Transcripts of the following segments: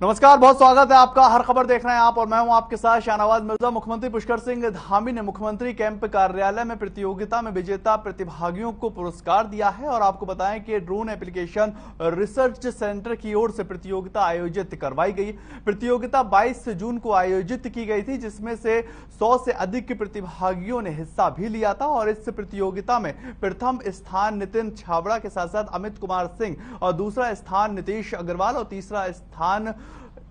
नमस्कार, बहुत स्वागत है आपका। हर खबर देख रहे हैं आप और मैं हूं आपके साथ शाहनवाज मिर्जा। मुख्यमंत्री पुष्कर सिंह धामी ने मुख्यमंत्री कैंप कार्यालय में प्रतियोगिता में विजेता प्रतिभागियों को पुरस्कार दिया है। और आपको बताएं कि ड्रोन एप्लीकेशन रिसर्च सेंटर की ओर से प्रतियोगिता आयोजित करवाई गई। प्रतियोगिता 22 जून को आयोजित की गई थी, जिसमें से 100 से अधिक प्रतिभागियों ने हिस्सा भी लिया था। और इस प्रतियोगिता में प्रथम स्थान नितिन छाबड़ा के साथ साथ अमित कुमार सिंह और दूसरा स्थान नीतीश अग्रवाल और तीसरा स्थान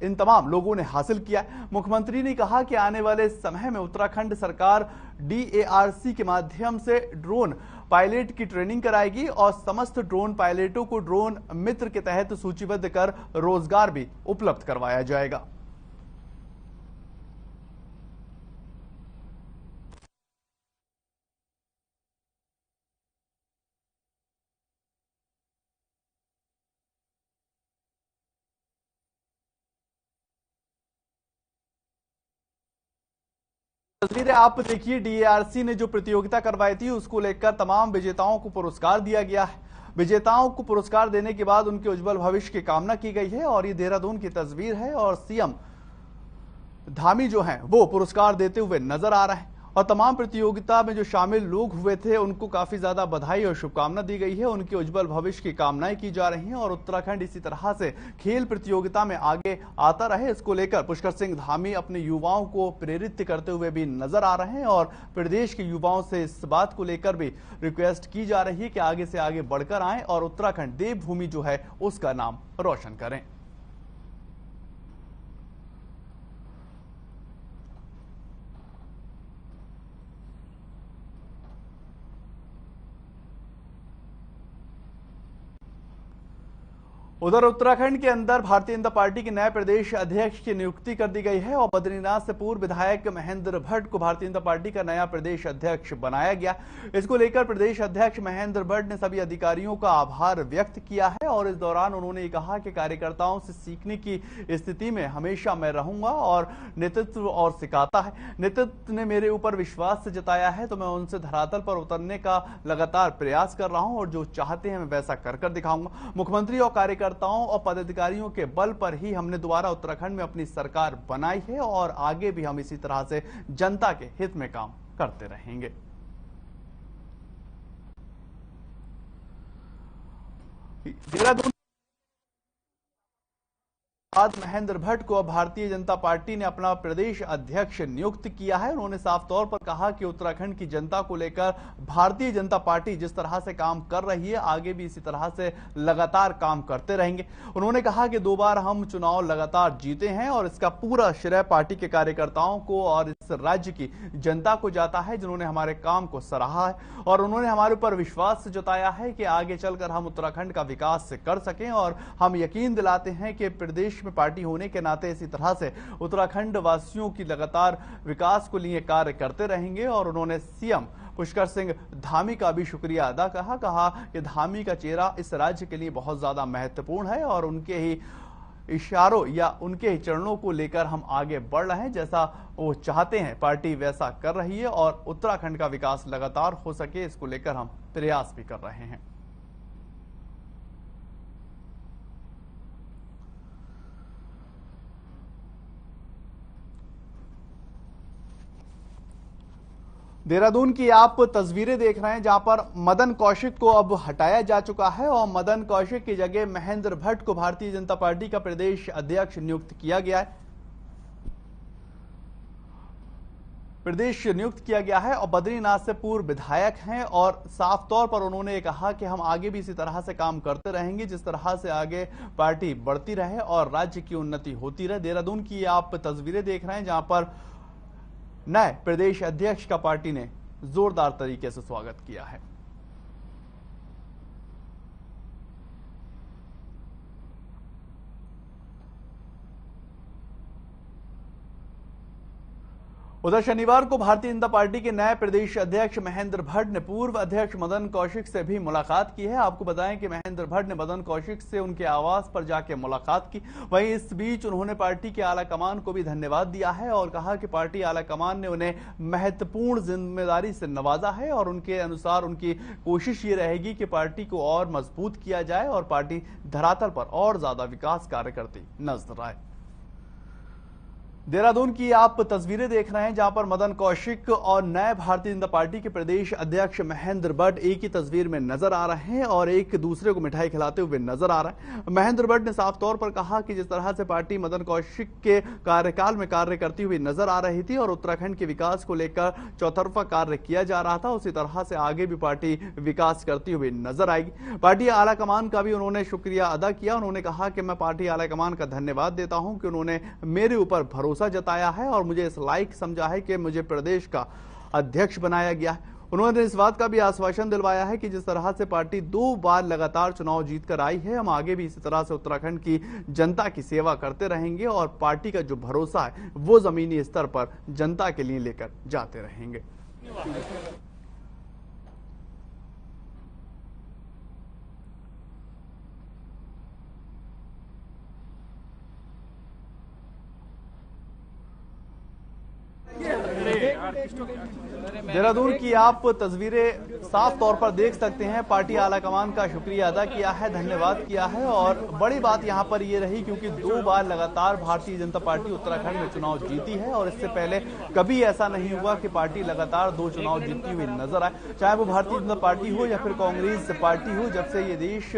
इन तमाम लोगों ने हासिल किया। मुख्यमंत्री ने कहा कि आने वाले समय में उत्तराखंड सरकार DARC के माध्यम से ड्रोन पायलट की ट्रेनिंग कराएगी और समस्त ड्रोन पायलटों को ड्रोन मित्र के तहत सूचीबद्ध कर रोजगार भी उपलब्ध करवाया जाएगा। तस्वीरें आप देखिए, DARC ने जो प्रतियोगिता करवाई थी उसको लेकर तमाम विजेताओं को पुरस्कार दिया गया है। विजेताओं को पुरस्कार देने के बाद उनके उज्जवल भविष्य की कामना की गई है। और ये देहरादून की तस्वीर है और CM धामी जो हैं वो पुरस्कार देते हुए नजर आ रहे हैं। और तमाम प्रतियोगिता में जो शामिल लोग हुए थे उनको काफी ज्यादा बधाई और शुभकामना दी गई है। उनके उज्जवल भविष्य की कामनाएं की जा रही हैं और उत्तराखंड इसी तरह से खेल प्रतियोगिता में आगे आता रहे, इसको लेकर पुष्कर सिंह धामी अपने युवाओं को प्रेरित करते हुए भी नजर आ रहे हैं। और प्रदेश के युवाओं से इस बात को लेकर भी रिक्वेस्ट की जा रही है कि आगे से आगे बढ़कर आएं और उत्तराखंड देवभूमि जो है उसका नाम रोशन करें। उधर उत्तराखंड के अंदर भारतीय जनता पार्टी के नए प्रदेश अध्यक्ष की नियुक्ति कर दी गई है और बद्रीनाथ से पूर्व विधायक महेंद्र भट्ट को भारतीय जनता पार्टी का नया प्रदेश अध्यक्ष बनाया गया। इसको लेकर प्रदेश अध्यक्ष महेंद्र भट्ट ने सभी अधिकारियों का आभार व्यक्त किया है। और इस दौरान उन्होंने कहा कि कार्यकर्ताओं से सीखने की स्थिति में हमेशा मैं रहूंगा और नेतृत्व और सिखाता है। नेतृत्व ने मेरे ऊपर विश्वास जताया है तो मैं उनसे धरातल पर उतरने का लगातार प्रयास कर रहा हूं और जो चाहते हैं मैं वैसा कर दिखाऊंगा। मुख्यमंत्री और कार्यकर्ताओं और पदाधिकारियों के बल पर ही हमने दोबारा उत्तराखंड में अपनी सरकार बनाई है और आगे भी हम इसी तरह से जनता के हित में काम करते रहेंगे। देहरादून बाद महेंद्र भट्ट को अब भारतीय जनता पार्टी ने अपना प्रदेश अध्यक्ष नियुक्त किया है। उन्होंने साफ तौर पर कहा कि उत्तराखंड की जनता को लेकर भारतीय जनता पार्टी जिस तरह से काम कर रही है आगे भी इसी तरह से लगातार काम करते रहेंगे। उन्होंने कहा कि 2 बार हम चुनाव लगातार जीते हैं और इसका पूरा श्रेय पार्टी के कार्यकर्ताओं को और इस राज्य की जनता को जाता है जिन्होंने हमारे काम को सराहा है। और उन्होंने हमारे ऊपर विश्वास जताया है कि आगे चलकर हम उत्तराखंड का विकास कर सकें। और हम यकीन दिलाते हैं कि प्रदेश में पार्टी होने के नाते इसी तरह से उत्तराखंड वासियों की लगातार विकास को लिए कार्य करते रहेंगे। और उन्होंने CM पुष्कर सिंह धामी का भी शुक्रिया अदा कहा कि धामी का चेहरा इस राज्य के लिए बहुत ज्यादा महत्वपूर्ण है और उनके ही इशारों या उनके ही चरणों को लेकर हम आगे बढ़ रहे हैं। जैसा वो चाहते हैं पार्टी वैसा कर रही है और उत्तराखंड का विकास लगातार हो सके इसको लेकर हम प्रयास भी कर रहे हैं। देहरादून की आप तस्वीरें देख रहे हैं जहां पर मदन कौशिक को अब हटाया जा चुका है और मदन कौशिक की जगह महेंद्र भट्ट को भारतीय जनता पार्टी का प्रदेश अध्यक्ष नियुक्त किया गया है। और बद्रीनाथ से पूर्व विधायक हैं और साफ तौर पर उन्होंने कहा कि हम आगे भी इसी तरह से काम करते रहेंगे जिस तरह से आगे पार्टी बढ़ती रहे और राज्य की उन्नति होती रहे। देहरादून की आप तस्वीरें देख रहे हैं जहां पर नए प्रदेश अध्यक्ष का पार्टी ने जोरदार तरीके से स्वागत किया है। उधर शनिवार को भारतीय जनता पार्टी के नए प्रदेश अध्यक्ष महेंद्र भट्ट ने पूर्व अध्यक्ष मदन कौशिक से भी मुलाकात की है। आपको बताएं कि महेंद्र भट्ट ने मदन कौशिक से उनके आवास पर जाकर मुलाकात की। वहीं इस बीच उन्होंने पार्टी के आला कमान को भी धन्यवाद दिया है और कहा कि पार्टी आला कमान ने उन्हें महत्वपूर्ण जिम्मेदारी से नवाजा है और उनके अनुसार उनकी कोशिश ये रहेगी कि पार्टी को और मजबूत किया जाए और पार्टी धरातल पर और ज्यादा विकास कार्य करती नजर आए। देहरादून की आप तस्वीरें देख रहे हैं जहां पर मदन कौशिक और नए भारतीय जनता पार्टी के प्रदेश अध्यक्ष महेंद्र भट्ट एक ही तस्वीर में नजर आ रहे हैं और एक दूसरे को मिठाई खिलाते हुए नजर आ रहे हैं। महेंद्र भट्ट ने साफ तौर पर कहा कि जिस तरह से पार्टी मदन कौशिक के कार्यकाल में कार्य करती हुई नजर आ रही थी और उत्तराखंड के विकास को लेकर चौतरफा कार्य किया जा रहा था, उसी तरह से आगे भी पार्टी विकास करती हुई नजर आएगी। पार्टी आलाकमान का भी उन्होंने शुक्रिया अदा किया। उन्होंने कहा कि मैं पार्टी आलाकमान का धन्यवाद देता हूं कि उन्होंने मेरे ऊपर भरोसा जताया है और मुझे इस लायक समझा है कि मुझे प्रदेश का अध्यक्ष बनाया गया है। उन्होंने इस बात का भी आश्वासन दिलवाया है कि जिस तरह से पार्टी 2 बार लगातार चुनाव जीतकर आई है, हम आगे भी इसी तरह से उत्तराखंड की जनता की सेवा करते रहेंगे और पार्टी का जो भरोसा है वो जमीनी स्तर पर जनता के लिए लेकर जाते रहेंगे। देहरादून की आप तस्वीरें साफ तौर पर देख सकते हैं। पार्टी आलाकमान का शुक्रिया अदा किया है, धन्यवाद किया है और बड़ी बात यहां पर यह रही क्योंकि 2 बार लगातार भारतीय जनता पार्टी उत्तराखंड में चुनाव जीती है और इससे पहले कभी ऐसा नहीं हुआ कि पार्टी लगातार 2 चुनाव जीतती हुई नजर आए, चाहे वो भारतीय जनता पार्टी हो या फिर कांग्रेस पार्टी हो। जब से ये देश,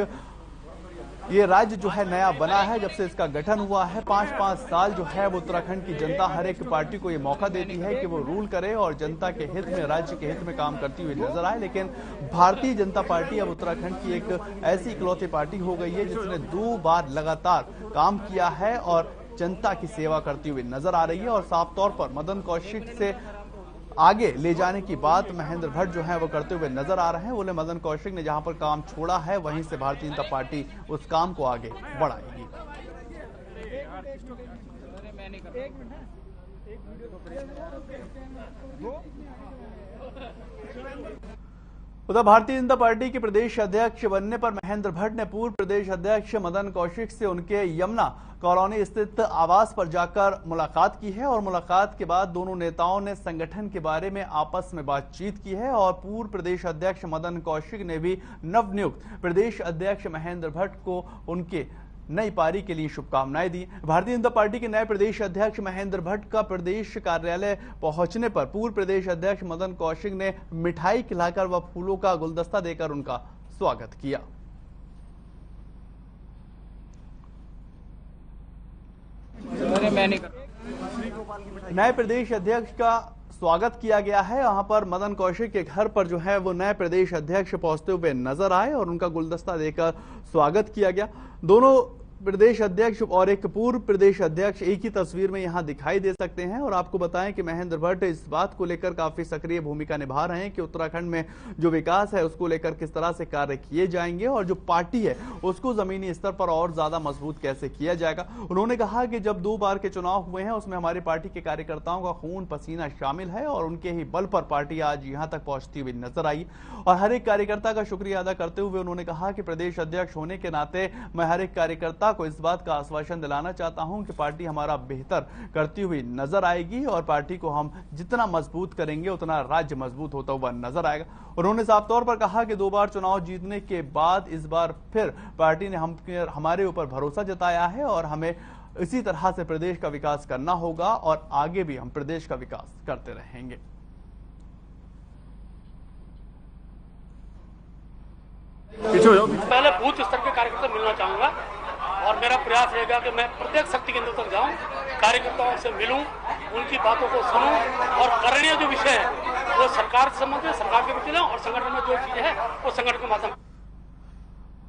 ये राज्य जो है नया बना है, जब से इसका गठन हुआ है, 5-5 साल जो है वो उत्तराखंड की जनता हर एक पार्टी को ये मौका देती है कि वो रूल करे और जनता के हित में, राज्य के हित में काम करती हुई नजर आए। लेकिन भारतीय जनता पार्टी अब उत्तराखंड की एक ऐसी इकलौती पार्टी हो गई है जिसने 2 बार लगातार काम किया है और जनता की सेवा करती हुई नजर आ रही है। और साफ तौर पर मदन कौशिक से आगे ले जाने की बात महेंद्र भट्ट जो है वो करते हुए नजर आ रहे हैं। बोले मदन कौशिक ने जहां पर काम छोड़ा है वहीं से भारतीय जनता पार्टी उस काम को आगे बढ़ाएगी। उधर भारतीय जनता पार्टी के प्रदेश अध्यक्ष बनने पर महेंद्र भट्ट ने पूर्व प्रदेश अध्यक्ष मदन कौशिक से उनके यमुना कॉलोनी स्थित आवास पर जाकर मुलाकात की है और मुलाकात के बाद दोनों नेताओं ने संगठन के बारे में आपस में बातचीत की है और पूर्व प्रदेश अध्यक्ष मदन कौशिक ने भी नवनियुक्त प्रदेश अध्यक्ष महेंद्र भट्ट को उनके नई पारी के लिए शुभकामनाएं दी। भारतीय जनता पार्टी के नए प्रदेश अध्यक्ष महेंद्र भट्ट का प्रदेश कार्यालय पहुंचने पर पूर्व प्रदेश अध्यक्ष मदन कौशिक ने मिठाई खिलाकर व फूलों का गुलदस्ता देकर उनका स्वागत किया। नए प्रदेश अध्यक्ष का स्वागत किया गया है। यहाँ पर मदन कौशिक के घर पर जो है वो नए प्रदेश अध्यक्ष पहुंचते हुए नजर आए और उनका गुलदस्ता देकर स्वागत किया गया। दोनों प्रदेश अध्यक्ष और एक पूर्व प्रदेश अध्यक्ष एक ही तस्वीर में यहां दिखाई दे सकते हैं। और आपको बताएं कि महेंद्र भट्ट इस बात को लेकर काफी सक्रिय भूमिका निभा रहे हैं कि उत्तराखंड में जो विकास है उसको लेकर किस तरह से कार्य किए जाएंगे और जो पार्टी है उसको जमीनी स्तर पर और ज्यादा मजबूत कैसे किया जाएगा। उन्होंने कहा कि जब 2 बार के चुनाव हुए हैं उसमें हमारी पार्टी के कार्यकर्ताओं का खून पसीना शामिल है और उनके ही बल पर पार्टी आज यहां तक पहुंचती हुई नजर आई। और हर एक कार्यकर्ता का शुक्रिया अदा करते हुए उन्होंने कहा कि प्रदेश अध्यक्ष होने के नाते मैं हर एक कार्यकर्ता को इस बात का आश्वासन दिलाना चाहता हूं कि पार्टी हमारा बेहतर करती हुई नजर आएगी और पार्टी को हम जितना मजबूत करेंगे उतना राज्य मजबूत होता हुआ नजर आएगा। उन्होंने साफ तौर पर कहा कि 2 बार चुनाव जीतने के बाद इस बार फिर पार्टी ने हमारे ऊपर भरोसा जताया है और हमें इसी तरह से प्रदेश का विकास करना होगा और आगे भी हम प्रदेश का विकास करते रहेंगे। पहले बूथ स्तर के कार्यकर्ता मिलना चाहूंगा और मेरा प्रयास रहेगा कि मैं प्रत्येक शक्ति केंद्र तक जाऊं, कार्यकर्ताओं से मिलूं, उनकी बातों को सुनूं और करणीय जो विषय है वो सरकार से संबंधित, सरकार के विषय और संगठन में जो चीज है वो संगठन के माध्यम।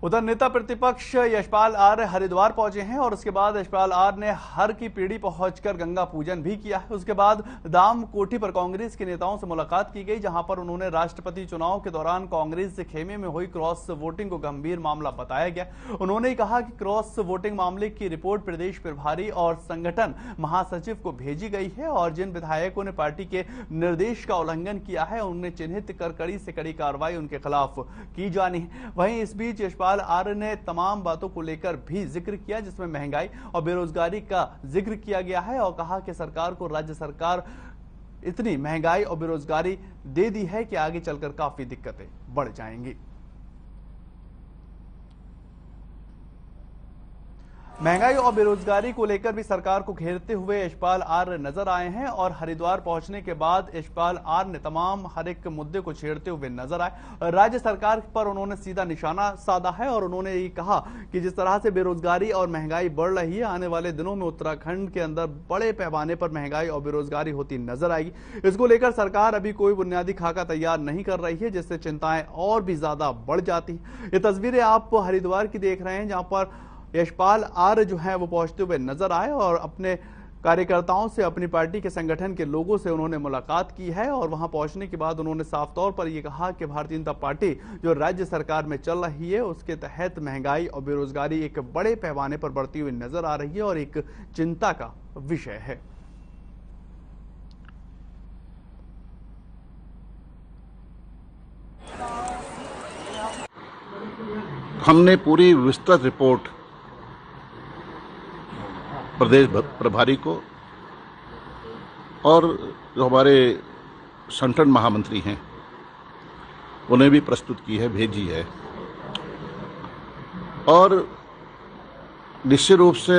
उधर नेता प्रतिपक्ष यशपाल आर्य हरिद्वार पहुंचे हैं और उसके बाद यशपाल आर्य ने हर की पीढ़ी पहुंचकर गंगा पूजन भी किया है। उसके बाद दाम कोठी पर कांग्रेस के नेताओं से मुलाकात की गई जहां पर उन्होंने राष्ट्रपति चुनाव के दौरान कांग्रेस से खेमे में हुई क्रॉस वोटिंग को गंभीर मामला बताया गया। उन्होंने कहा कि क्रॉस वोटिंग मामले की रिपोर्ट प्रदेश प्रभारी और संगठन महासचिव को भेजी गई है और जिन विधायकों ने पार्टी के निर्देश का उल्लंघन किया है उन्हें चिन्हित कर कड़ी से कड़ी कार्रवाई उनके खिलाफ की जानी है। वहीं इस बीच यशपाल आर्य ने तमाम बातों को लेकर भी जिक्र किया जिसमें महंगाई और बेरोजगारी का जिक्र किया गया है और कहा कि सरकार को राज्य सरकार इतनी महंगाई और बेरोजगारी दे दी है कि आगे चलकर काफी दिक्कतें बढ़ जाएंगी। महंगाई और बेरोजगारी को लेकर भी सरकार को घेरते हुए यशपाल आर्य नजर आए हैं और हरिद्वार पहुंचने के बाद यशपाल आर्य ने तमाम हर एक मुद्दे को छेड़ते हुए नजर आए। राज्य सरकार पर उन्होंने सीधा निशाना साधा है और उन्होंने ये कहा कि जिस तरह से बेरोजगारी और महंगाई बढ़ रही है, आने वाले दिनों में उत्तराखंड के अंदर बड़े पैमाने पर महंगाई और बेरोजगारी होती नजर आएगी। इसको लेकर सरकार अभी कोई बुनियादी खाका तैयार नहीं कर रही है, जिससे चिंताएं और भी ज्यादा बढ़ जाती है। ये तस्वीरें आप हरिद्वार की देख रहे हैं, जहां पर यशपाल आर्य जो है वो पहुंचते हुए नजर आए और अपने कार्यकर्ताओं से, अपनी पार्टी के संगठन के लोगों से उन्होंने मुलाकात की है। और वहां पहुंचने के बाद उन्होंने साफ तौर पर यह कहा कि भारतीय जनता पार्टी जो राज्य सरकार में चल रही है उसके तहत महंगाई और बेरोजगारी एक बड़े पैमाने पर बढ़ती हुई नजर आ रही है और एक चिंता का विषय है। हमने पूरी विस्तृत रिपोर्ट प्रदेश प्रभारी को और जो हमारे संगठन महामंत्री हैं उन्हें भी प्रस्तुत की है, भेजी है। और निश्चित रूप से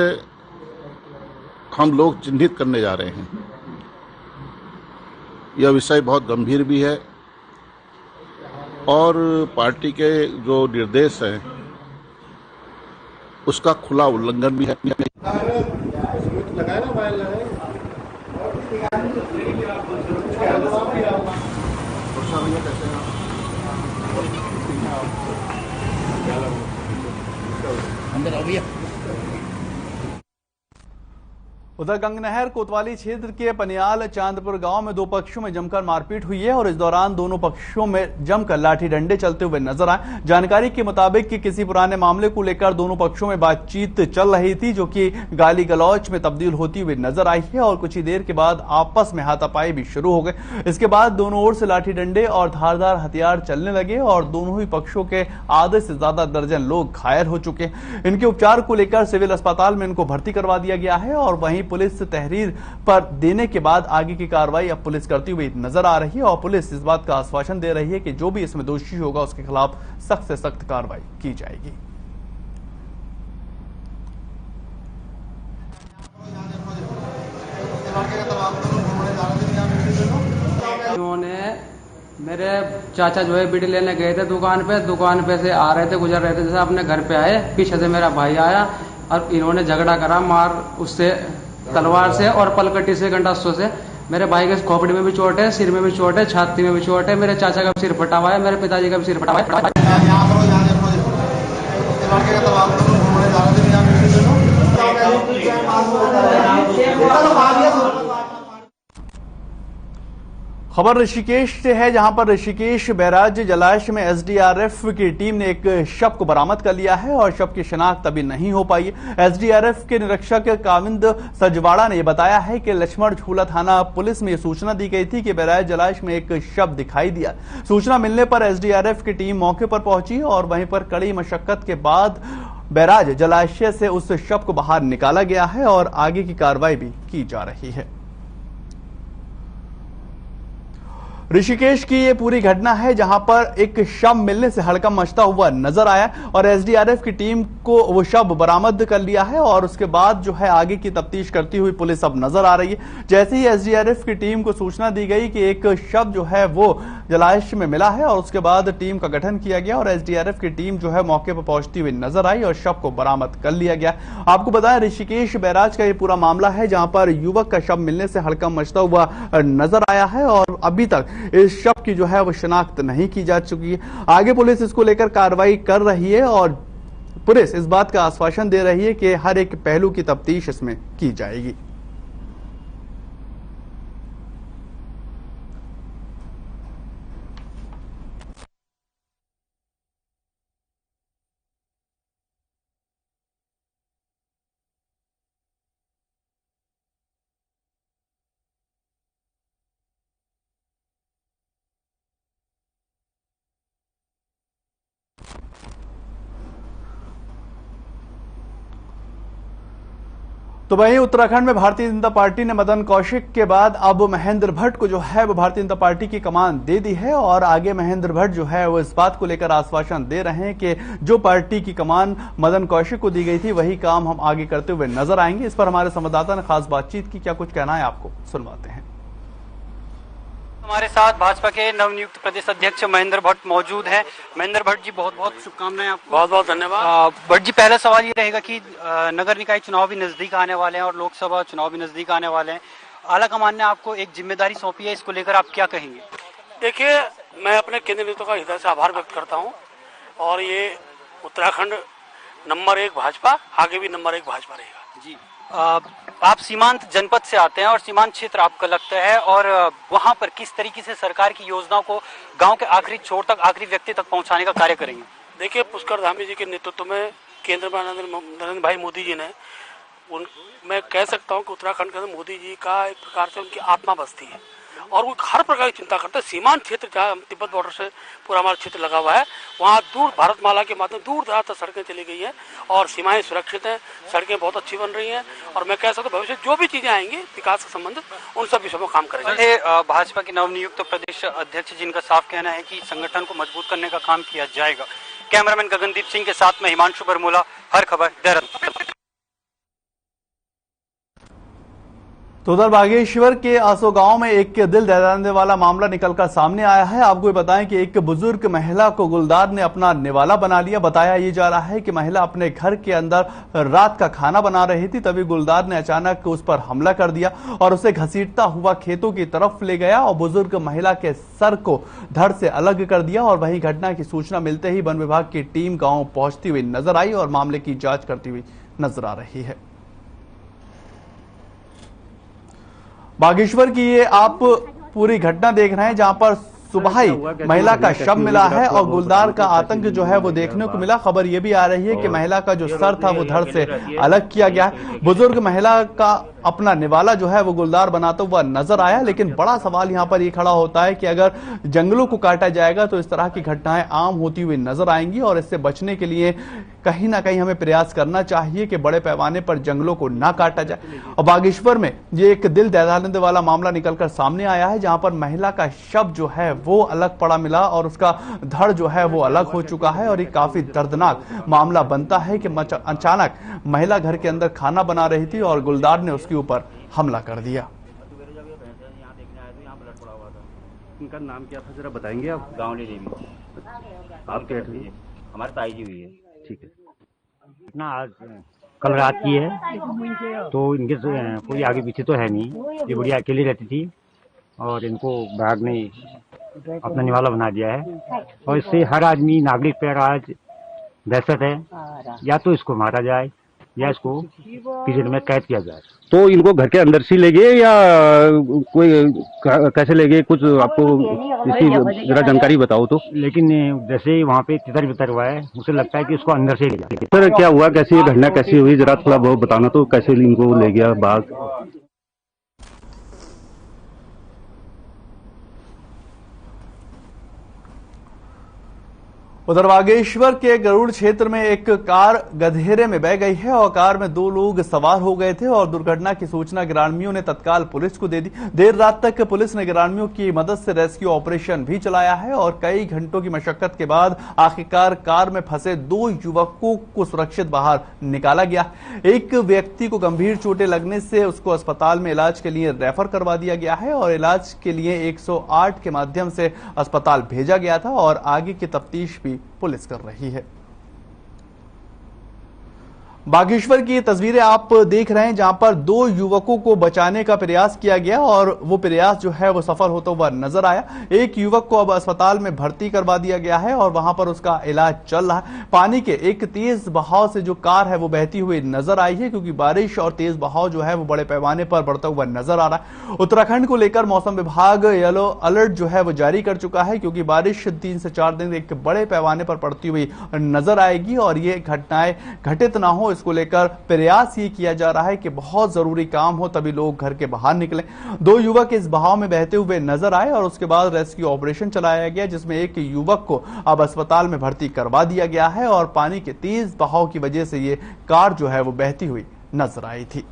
हम लोग चिन्हित करने जा रहे हैं। यह विषय बहुत गंभीर भी है और पार्टी के जो निर्देश हैं उसका खुला उल्लंघन भी है। उधर गंगनहर कोतवाली क्षेत्र के पनियाल चांदपुर गांव में दो पक्षों में जमकर मारपीट हुई है और इस दौरान दोनों पक्षों में जमकर लाठी डंडे चलते हुए नजर आए। जानकारी के मुताबिक कि किसी पुराने मामले को लेकर दोनों पक्षों में बातचीत चल रही थी, जो कि गाली गलौच में तब्दील होती हुई नजर आई है और कुछ ही देर के बाद आपस में हाथापाई भी शुरू हो गए। इसके बाद दोनों ओर से लाठी डंडे और धारदार हथियार चलने लगे और दोनों ही पक्षों के आधे से ज्यादा दर्जन लोग घायल हो चुके हैं। इनके उपचार को लेकर सिविल अस्पताल में इनको भर्ती करवा दिया गया है और वहीं पुलिस तहरीर पर देने के बाद आगे की कार्रवाई अब पुलिस करती हुई नजर आ रही है और पुलिस इस बात का आश्वासन दे रही है कि जो भी इसमें दोषी होगा उसके खिलाफ सख्त से सख्त कार्रवाई की जाएगी। उन्होंने मेरे चाचा जो है बीड़ी लेने गए थे दुकान पे से आ रहे थे, गुजर रहे थे, जैसे अपने घर पे आए, पीछे से मेरा भाई आया और इन्होंने झगड़ा करा, मार उससे तलवार से और पलकटी से, गंडासों से। मेरे भाई के खोपड़ी में भी चोट है, सिर में भी चोट है, छाती में भी चोट है, मेरे चाचा का सिर फटा हुआ है, मेरे पिताजी का भी सिर फटा हुआ है। खबर ऋषिकेश से है, जहां पर ऋषिकेश बैराज जलाशय में एसडीआरएफ की टीम ने एक शव को बरामद कर लिया है और शव की शिनाख्त अभी नहीं हो पाई है। एसडीआरएफ के निरीक्षक काविंद सजवाड़ा ने बताया है कि लक्ष्मण झूला थाना पुलिस में यह सूचना दी गई थी कि बैराज जलाशय में एक शव दिखाई दिया। सूचना मिलने पर एसडीआरएफ की टीम मौके पर पहुंची और वहीं पर कड़ी मशक्कत के बाद बैराज जलाशय से उस शव को बाहर निकाला गया है और आगे की कार्रवाई भी की जा रही है। ऋषिकेश की ये पूरी घटना है, जहां पर एक शव मिलने से हड़कंप मचता हुआ नजर आया और एसडीआरएफ की टीम को वो शव बरामद कर लिया है और उसके बाद जो है आगे की तफ्तीश करती हुई पुलिस अब नजर आ रही है। जैसे ही एसडीआरएफ की टीम को सूचना दी गई कि एक शव जो है वो जलाशय में मिला है और उसके बाद टीम का गठन किया गया और एसडीआरएफ की टीम जो है मौके पर पहुंचती हुई नजर आई और शव को बरामद कर लिया गया। आपको बताएं, ऋषिकेश बैराज का ये पूरा मामला है, जहां पर युवक का शव मिलने से हड़कंप मचता हुआ नजर आया है और अभी तक इस शव की जो है वो शिनाख्त नहीं की जा चुकी है। आगे पुलिस इसको लेकर कार्रवाई कर रही है और पुलिस इस बात का आश्वासन दे रही है कि हर एक पहलू की तफ्तीश इसमें की जाएगी। तो वहीं उत्तराखंड में भारतीय जनता पार्टी ने मदन कौशिक के बाद अब महेंद्र भट्ट को जो है वो भारतीय जनता पार्टी की कमान दे दी है और आगे महेंद्र भट्ट जो है वो इस बात को लेकर आश्वासन दे रहे हैं कि जो पार्टी की कमान मदन कौशिक को दी गई थी वही काम हम आगे करते हुए नजर आएंगे। इस पर हमारे संवाददाता ने खास बातचीत की, क्या कुछ कहना है आपको सुनवाते हैं। हमारे साथ भाजपा के नवनियुक्त प्रदेश अध्यक्ष महेंद्र भट्ट मौजूद हैं। महेंद्र भट्ट जी, बहुत बहुत शुभकामनाएं आपको। बहुत बहुत धन्यवाद। भट्ट जी, पहला सवाल ये रहेगा कि नगर निकाय चुनाव भी नजदीक आने वाले हैं और लोकसभा चुनाव भी नजदीक आने वाले हैं। आला कमान ने आपको एक जिम्मेदारी सौंपी है, इसको लेकर आप क्या कहेंगे? देखिए, मैं अपने केंद्रीय नेताओं का हृदय से आभार व्यक्त करता हूँ और ये उत्तराखंड नंबर 1 भाजपा, आगे भी नंबर 1 भाजपा रहेगा जी। आप सीमांत जनपद से आते हैं और सीमांत क्षेत्र आपका लगता है, और वहां पर किस तरीके से सरकार की योजनाओं को गांव के आखिरी छोर तक, आखिरी व्यक्ति तक पहुंचाने का कार्य करेंगे? देखिए, पुष्कर धामी जी के नेतृत्व में केंद्र में नरेंद्र भाई मोदी जी ने मैं कह सकता हूं कि उत्तराखंड के अंदर मोदी जी का एक प्रकार से उनकी आत्मा बसती है और वो हर प्रकार की चिंता करते हैं। सीमांत क्षेत्र जहाँ तिब्बत बॉर्डर से पूरा हमारा क्षेत्र लगा हुआ है, वहाँ दूर भारतमाला के माध्यम दूर दराज तक सड़कें चली गई हैं और सीमाएं सुरक्षित हैं, सड़कें बहुत अच्छी बन रही हैं और मैं कह सकता हूँ भविष्य जो भी चीजें आएंगी विकास से संबंधित उन सब विषयों में काम करेंगे। भाजपा के नवनियुक्त प्रदेश अध्यक्ष जिनका साफ कहना है कि संगठन को मजबूत करने का काम किया जाएगा। कैमरामैन गगनदीप सिंह के साथ में हिमांशु बरमूला, हर खबर देहरादून। तो उधर बागेश्वर के आसो गांव में एक दिल दहलाने वाला मामला निकलकर सामने आया है। आपको बताएं कि एक बुजुर्ग महिला को गुलदार ने अपना निवाला बना लिया। बताया ये जा रहा है कि महिला अपने घर के अंदर रात का खाना बना रही थी, तभी गुलदार ने अचानक उस पर हमला कर दिया और उसे घसीटता हुआ खेतों की तरफ ले गया और बुजुर्ग महिला के सर को धड़ से अलग कर दिया। और वहीं घटना की सूचना मिलते ही वन विभाग की टीम गाँव पहुंचती हुई नजर आई और मामले की जाँच करती हुई नजर आ रही है। बागेश्वर की ये आप पूरी घटना देख रहे हैं जहां पर सुबह ही महिला का शव मिला है और गुलदार का आतंक जो है वो देखने को मिला। खबर ये भी आ रही है कि महिला का जो सर था वो धड़ से अलग किया गया। बुजुर्ग महिला का अपना निवाला जो है वो गुलदार बनाता हुआ नजर आया, लेकिन बड़ा सवाल यहां पर ये खड़ा होता है कि अगर जंगलों को काटा जाएगा तो इस तरह की घटनाएं आम होती हुई नजर आएंगी और इससे बचने के लिए कहीं ना कहीं हमें प्रयास करना चाहिए कि बड़े पैमाने पर जंगलों को ना काटा जाए। और बागेश्वर में ये एक दिल दहलाने वाला मामला निकलकर सामने आया है जहां पर महिला का शव जो है वो अलग पड़ा मिला और उसका धड़ जो है वो अलग हो चुका है और ये काफी दर्दनाक मामला बनता है कि अचानक महिला घर के अंदर खाना बना रही थी और गुलदार ने उसके ऊपर हमला कर दिया। इनका नाम क्या था जरा बताएंगे आप? गांवली देवी। आप क्या थे? हमारे ताई जी हुई है। ठीक है। इतना आज कल रात की है तो इनके कोई आगे पीछे तो है नहीं, ये बुढ़िया अकेली रहती थी और इनको बाघ ने अपना निवाला बना दिया है और इससे हर आदमी नागरिक पर आज दहशत है, या तो इसको मारा जाए या इसको पिंजरे में कैद किया जाए। तो इनको घर के अंदर से ले गए या कोई कैसे ले गए, कुछ आपको इसकी जरा जानकारी बताओ तो। लेकिन जैसे वहाँ पे तितर बितर हुआ है, मुझे लगता है कि उसको अंदर से ले गया। सर क्या हुआ, कैसी ये घटना कैसी हुई, जरा थोड़ा बहुत बताना तो, कैसे इनको ले गया बाघ? उधर बागेश्वर के गरुड़ क्षेत्र में एक कार गधेरे में बह गई है और कार में 2 लोग सवार हो गए थे और दुर्घटना की सूचना ग्रामीणों ने तत्काल पुलिस को दे दी। देर रात तक पुलिस ने ग्रामीणों की मदद से रेस्क्यू ऑपरेशन भी चलाया है और कई घंटों की मशक्कत के बाद आखिरकार कार में फंसे 2 युवकों को सुरक्षित बाहर निकाला गया। एक व्यक्ति को गंभीर चोटें लगने से उसको अस्पताल में इलाज के लिए रेफर करवा दिया गया है और इलाज के लिए 108 के माध्यम से अस्पताल भेजा गया था और आगे की तफ्तीश भी पुलिस कर रही है। बागेश्वर की ये तस्वीरें आप देख रहे हैं जहां पर 2 युवकों को बचाने का प्रयास किया गया और वो प्रयास जो है वो सफल होता हुआ नजर आया। एक युवक को अब अस्पताल में भर्ती करवा दिया गया है और वहां पर उसका इलाज चल रहा है। पानी के एक तेज बहाव से जो कार है वो बहती हुई नजर आई है क्योंकि बारिश और तेज बहाव जो है वो बड़े पैमाने पर बढ़ता हुआ नजर आ रहा है। उत्तराखंड को लेकर मौसम विभाग येलो अलर्ट जो है वो जारी कर चुका है क्योंकि बारिश 3 से 4 दिन एक बड़े पैमाने पर पड़ती हुई नजर आएगी और ये घटनाएं घटित ना हो इसको लेकर प्रयास ये किया जा रहा है कि बहुत जरूरी काम हो तभी लोग घर के बाहर निकलें। 2 युवक इस बहाव में बहते हुए नजर आए और उसके बाद रेस्क्यू ऑपरेशन चलाया गया जिसमें एक युवक को अब अस्पताल में भर्ती करवा दिया गया है और पानी के तेज बहाव की वजह से ये कार जो है वो बहती हुई नजर आई थी।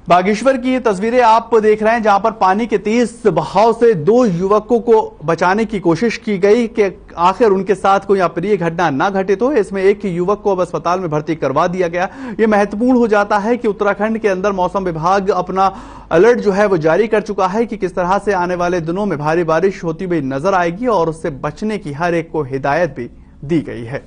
बागेश्वर की ये तस्वीरें आप देख रहे हैं, जहां पर पानी के तेज बहाव से 2 युवकों को बचाने की कोशिश की गई कि आखिर उनके साथ कोई अप्रिय घटना ना घटे। तो इसमें एक युवक को अब अस्पताल में भर्ती करवा दिया गया। ये महत्वपूर्ण हो जाता है कि उत्तराखंड के अंदर मौसम विभाग अपना अलर्ट जो है वो जारी कर चुका है कि किस तरह से आने वाले दिनों में भारी बारिश होती हुई नजर आएगी और उससे बचने की हर एक को हिदायत भी दी गई है।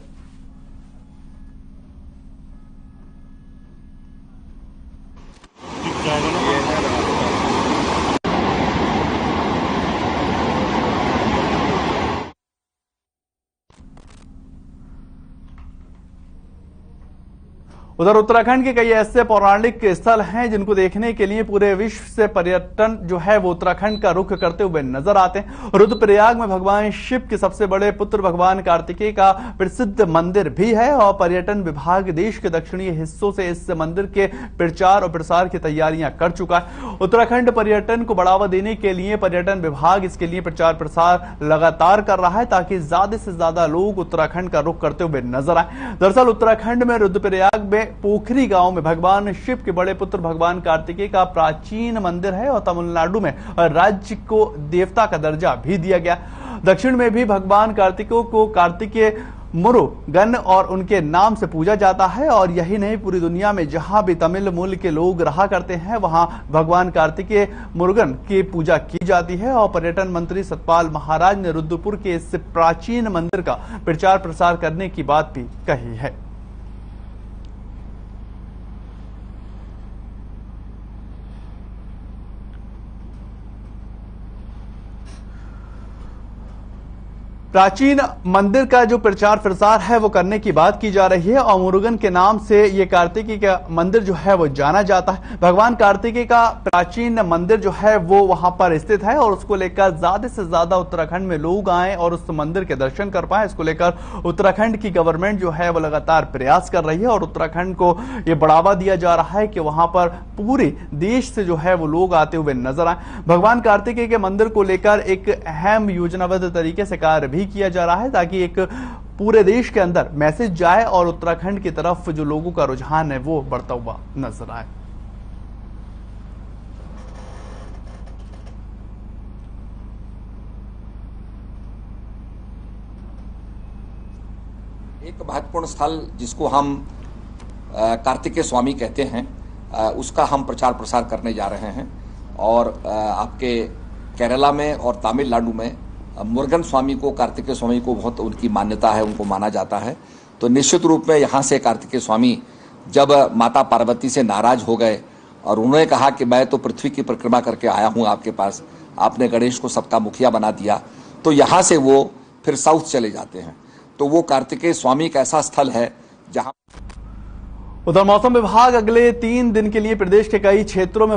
उधर उत्तराखंड के कई ऐसे पौराणिक स्थल हैं जिनको देखने के लिए पूरे विश्व से पर्यटन जो है वो उत्तराखंड का रुख करते हुए नजर आते हैं। रुद्रप्रयाग में भगवान शिव के सबसे बड़े पुत्र भगवान कार्तिकेय का प्रसिद्ध मंदिर भी है और पर्यटन विभाग देश के दक्षिणी हिस्सों से इस मंदिर के प्रचार और प्रसार की तैयारियां कर चुका है। उत्तराखंड पर्यटन को बढ़ावा देने के लिए पर्यटन विभाग इसके लिए प्रचार प्रसार लगातार कर रहा है ताकि ज्यादा से ज्यादा लोग उत्तराखंड का रुख करते हुए नजर आए। दरअसल उत्तराखंड में रुद्रप्रयाग में पोखरी गांव में भगवान शिव के बड़े पुत्र भगवान कार्तिकेय का प्राचीन मंदिर है और तमिलनाडु में राज्य को देवता का दर्जा भी दिया गया। दक्षिण में भी भगवान कार्तिकेय को कार्तिकेय मुरुगन और उनके नाम से पूजा जाता है और यही नहीं, पूरी दुनिया में जहां भी तमिल मूल के लोग रहा करते हैं वहां भगवान कार्तिकेय मुरुगन की पूजा की जाती है। और पर्यटन मंत्री सतपाल महाराज ने रुद्रपुर के इस प्राचीन मंदिर का प्रचार प्रसार करने की बात भी कही है। प्राचीन मंदिर का जो प्रचार प्रसार है वो करने की बात की जा रही है और मुरुगन के नाम से ये कार्तिकेय का मंदिर जो है वो जाना जाता है। भगवान कार्तिकेय का प्राचीन मंदिर जो है वो वहां पर स्थित है और उसको लेकर ज्यादा से ज्यादा उत्तराखंड में लोग आए और उस मंदिर के दर्शन कर पाए। इसको लेकर उत्तराखंड की गवर्नमेंट जो है वो लगातार प्रयास कर रही है और उत्तराखंड को ये बढ़ावा दिया जा रहा है कि वहां पर पूरे देश से जो है वो लोग आते हुए नजर आए। भगवान कार्तिकेय के मंदिर को लेकर एक अहम योजनाबद्ध तरीके से कार्य भी किया जा रहा है ताकि एक पूरे देश के अंदर मैसेज जाए और उत्तराखंड की तरफ जो लोगों का रुझान है वो बढ़ता हुआ नजर आए। एक महत्वपूर्ण स्थल जिसको हम कार्तिकेय स्वामी कहते हैं, उसका हम प्रचार प्रसार करने जा रहे हैं और आपके केरला में और तमिलनाडु में मुरुगन स्वामी को, कार्तिकेय स्वामी को बहुत उनकी मान्यता है, उनको माना जाता है। तो निश्चित रूप में यहाँ से कार्तिकेय स्वामी जब माता पार्वती से नाराज हो गए और उन्होंने कहा कि मैं तो पृथ्वी की परिक्रमा करके आया हूँ आपके पास, आपने गणेश को सबका मुखिया बना दिया, तो यहाँ से वो फिर साउथ चले जाते हैं। तो वो कार्तिकेय स्वामी एक ऐसा स्थल है जहाँ उधर मौसम विभाग अगले 3 दिन के लिए प्रदेश के कई क्षेत्रों में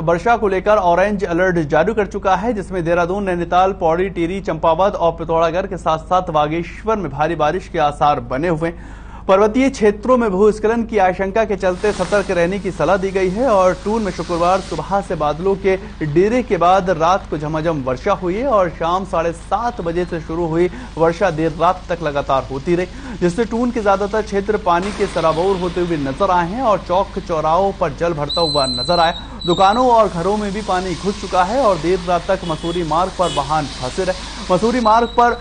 वर्षा को लेकर ऑरेंज अलर्ट जारी कर चुका है, जिसमें देहरादून, नैनीताल, पौड़ी, टिहरी, चंपावत और पिथौरागढ़ के साथ साथ बागेश्वर में भारी बारिश के आसार बने हुए हैं। पर्वतीय क्षेत्रों में भूस्खलन की आशंका के चलते सतर्क रहने की सलाह दी गई है और टून में शुक्रवार सुबह से बादलों के डेरे के बाद रात को झमाझम वर्षा हुई है और शाम 7:30 बजे से शुरू हुई वर्षा देर रात तक लगातार होती रही, जिससे टून के ज्यादातर क्षेत्र पानी के सराबोर होते हुए नजर आए हैं और चौक चौराहों पर जल भरता हुआ नजर आया। दुकानों और घरों में भी पानी घुस चुका है और देर रात तक मसूरी मार्ग पर वाहन फंसे रहे। मसूरी मार्ग पर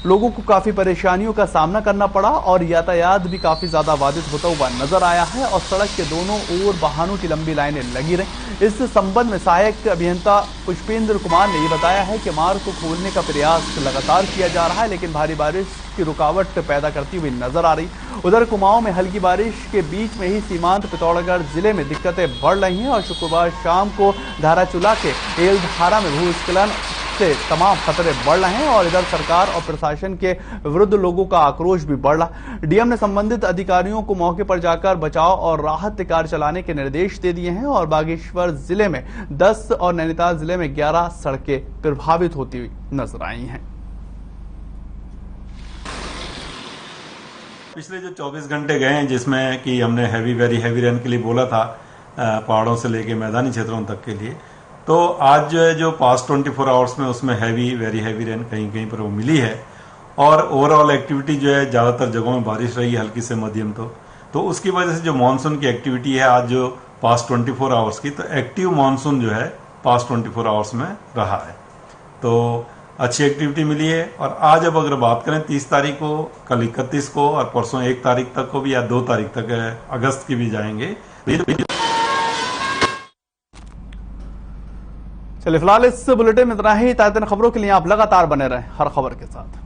लोगों को काफी परेशानियों का सामना करना पड़ा और यातायात भी काफी ज्यादा बाधित होता हुआ नजर आया है और सड़क के दोनों ओर वाहनों की लंबी लाइनें लगी रही। इस संबंध में सहायक अभियंता पुष्पेंद्र कुमार ने बताया है कि मार्ग को खोलने का प्रयास लगातार किया जा रहा है, लेकिन भारी बारिश की रुकावट पैदा करती हुई नजर आ रही। उधर कुमाऊं में हल्की बारिश के बीच में ही सीमांत पिथौरागढ़ जिले में दिक्कतें बढ़ रही हैं और शुक्रवार शाम को धाराचूला के एलधारा में भूस्खलन से तमाम खतरे बढ़ रहे हैं और इधर सरकार और प्रशासन के विरुद्ध लोगों का आक्रोश भी बढ़ रहा। डीएम ने संबंधित अधिकारियों को मौके पर जाकर बचाव और राहत कार्य चलाने के निर्देश दे दिए हैं और बागेश्वर जिले में 10 और नैनीताल जिले में 11 सड़कें प्रभावित होती हुई नजर आई हैं। पिछले जो 24 घंटे गए हैं जिसमें कि हमने वेरी हैवी रेन के लिए बोला था, पहाड़ों से लेके मैदानी क्षेत्रों तक के लिए, तो आज जो पास्ट 24 आवर्स में उसमें वेरी हैवी रेन कहीं कहीं पर वो मिली है और ओवरऑल एक्टिविटी जो है ज़्यादातर जगहों में बारिश रही है, हल्की से मध्यम। तो उसकी वजह से जो मानसून की एक्टिविटी है आज जो पास्ट 24 आवर्स की, तो एक्टिव मानसून जो है पास्ट 24 आवर्स में रहा है। तो अच्छी एक्टिविटी मिली है। और आज अब अगर बात करें 30 तारीख को, कल 31 को और परसों 1 तारीख तक को भी या 2 तारीख तक अगस्त की भी जाएंगे। चलिए फिलहाल इस बुलेटिन में इतना ही। ताज़ा खबरों के लिए आप लगातार बने रहें हर खबर के साथ।